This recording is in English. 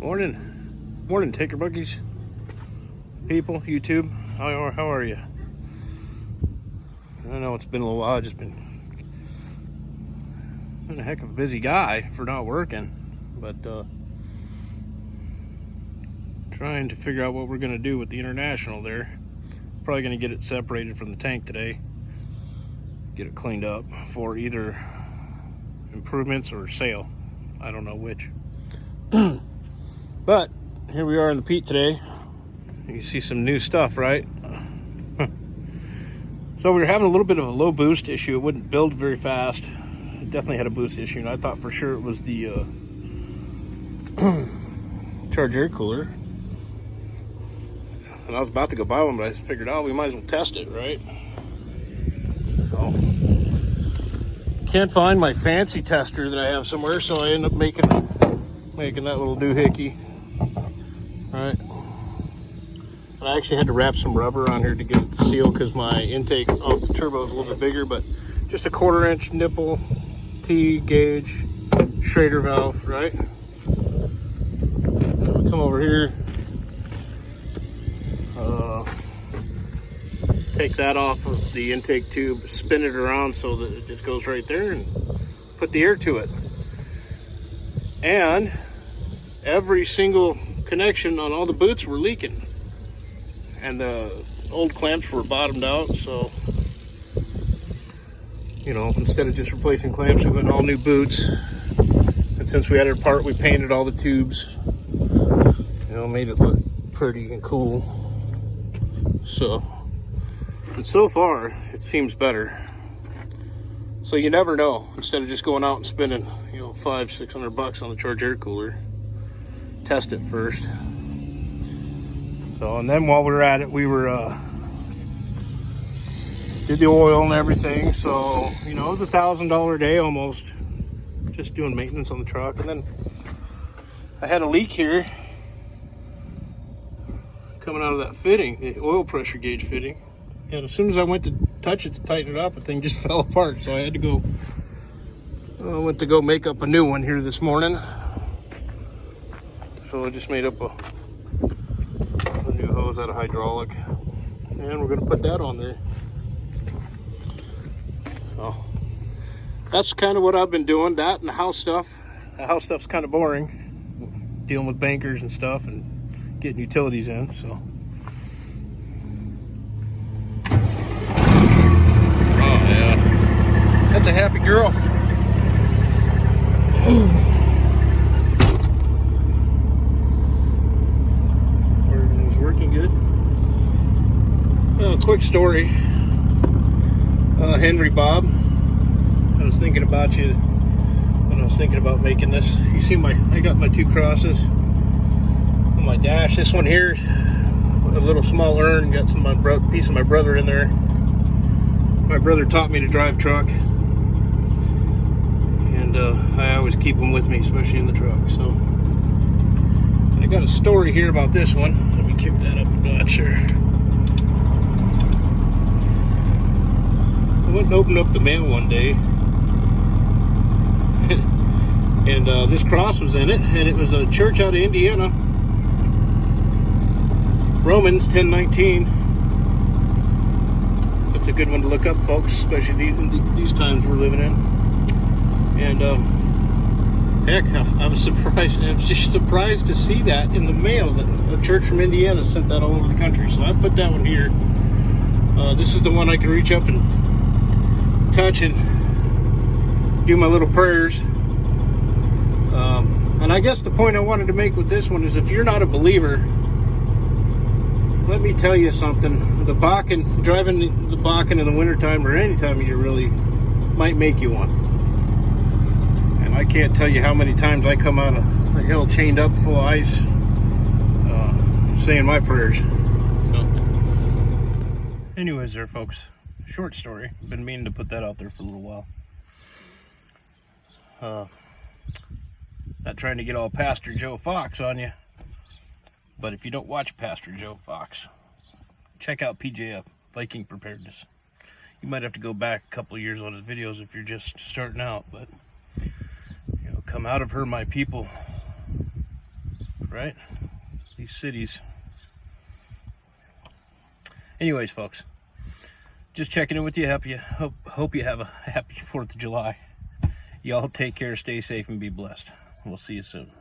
Morning, Taker Buggies people, YouTube. How are you? I know it's been a little while. I've just been a heck of a busy guy for not working, but trying to figure out what we're gonna do with the International there. Probably gonna get it separated from the tank today, get it cleaned up for either improvements or sale. I don't know which. But here we are in the Pete today. You see some new stuff, right? So we were having a little bit of a low boost issue. It wouldn't build very fast. It definitely had a boost issue, and I thought for sure it was the charge air cooler. And I was about to go buy one, but I just figured, oh, we might as well test it, right? So can't find my fancy tester that I have somewhere, so I end up making that little doohickey. Right. And I actually had to wrap some rubber on here to get it sealed because my intake off the turbo is a little bit bigger, but just a 1/4-inch nipple T gauge Schrader valve, right? And we come over here, take that off of the intake tube, spin it around so that it just goes right there, and put the air to it. And every single connection on all the boots were leaking, and the old clamps were bottomed out. So, you know, instead of just replacing clamps, we went all new boots. And since we had it apart, we painted all the tubes, you know, made it look pretty and cool. So, and so far it seems better. So you never know. Instead of just going out and spending, you know, $500-600 on the charge air cooler, test it first. So, and then while we were at it, we were did the oil and everything. So, you know, it was $1,000 a day almost, just doing maintenance on the truck. And then I had a leak here coming out of that fitting, the oil pressure gauge fitting. And as soon as I went to touch it to tighten it up, the thing just fell apart. So I had to go, I went to go make up a new one here this morning. So I just made up a new hose out of hydraulic, and we're gonna put that on there. So that's kind of what I've been doing, that and the house stuff. The house stuff's kind of boring, dealing with bankers and stuff and getting utilities in. So that's a happy girl. Everything's working good. Quick story. Henry Bob, I was thinking about you when I was thinking about making this. You see I got my 2 crosses on my dash. This one here, a little small urn, got some of my piece of my brother in there. My brother taught me to drive truck, and I always keep them with me, especially in the truck. So, and I got a story here about this one. Let me kick that up a notch here. I went and opened up the mail one day, and this cross was in it, and it was a church out of Indiana, Romans 10:19. It's a good one to look up, folks, especially these times we're living in. And heck, I was surprised. I was just surprised to see that in the mail, that a church from Indiana sent that all over the country. So I put that one here. This is the one I can reach up and touch and do my little prayers. And I guess the point I wanted to make with this one is, if you're not a believer, let me tell you something. The Bakken, driving the Bakken in the wintertime, or any time of year really, might make you one. And I can't tell you how many times I come out of a hill chained up full of ice, saying my prayers. So, anyways there, folks, short story. I've been meaning to put that out there for a little while. Not trying to get all Pastor Joe Fox on you, but if you don't watch Pastor Joe Fox, check out PJF, Viking Preparedness. You might have to go back a couple of years on his videos if you're just starting out, but, you know, come out of her, my people, right? These cities. Anyways, folks, just checking in with you. Hope you have a happy 4th of July. Y'all take care, stay safe, and be blessed. We'll see you soon.